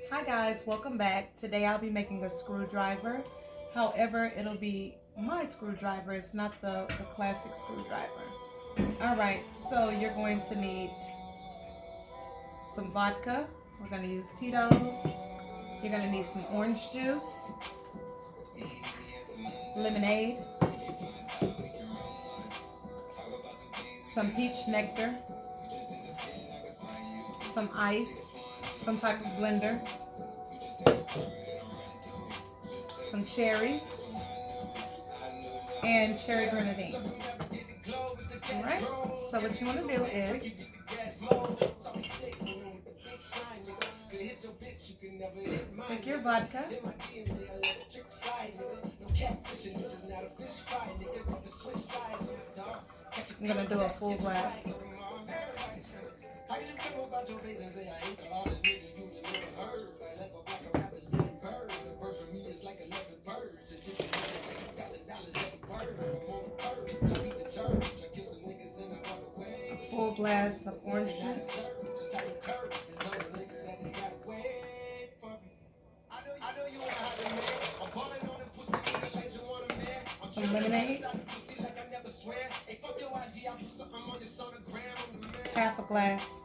Hi guys, welcome back. Today I'll be making a screwdriver. However, it'll be my screwdriver. It's not the classic screwdriver. Alright, so you're going to need some vodka. We're going to use Tito's. You're going to need some orange juice, lemonade, some peach nectar, some ice, some type of blender, some cherries, and cherry grenadine. Alright, so what you want to do is take your vodka, I'm going to do a full glass. A full glass of orange juice. Some lemonade. Half a glass.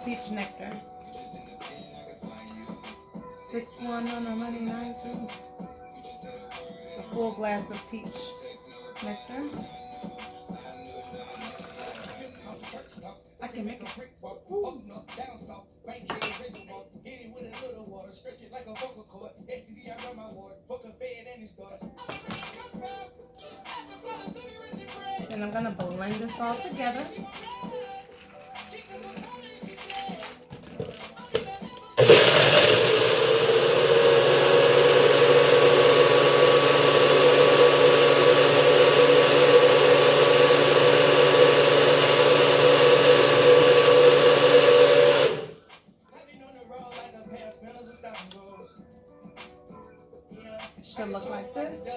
Peach nectar. 61192. A full glass of peach nectar. I can make it. Ooh. And I'm gonna blend this all together. Should look like this.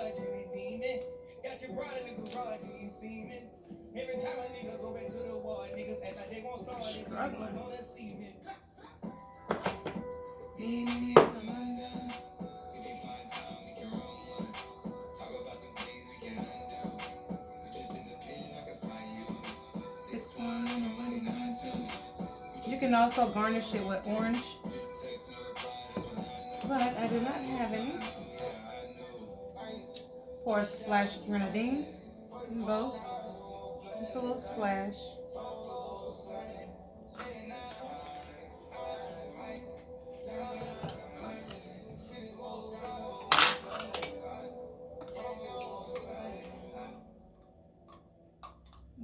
Struggling. You can also garnish it with orange, but I do not have any. Pour a splash of grenadine in both. Just a little splash.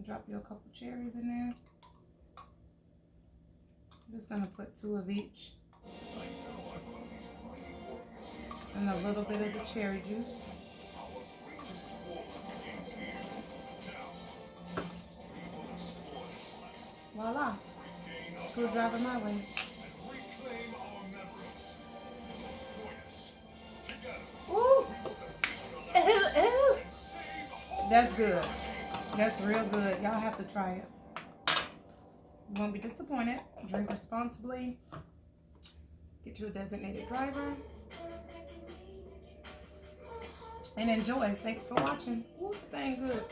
Drop you a couple cherries in there. I'm just gonna put 2 of each. And a little bit of the cherry juice. Voila. Screwdriver my way. Ooh. Ew, ew. That's good. That's real good. Y'all have to try it. You won't be disappointed. Drink responsibly. Get you a designated driver. And enjoy. Thanks for watching. Ooh, that thing good.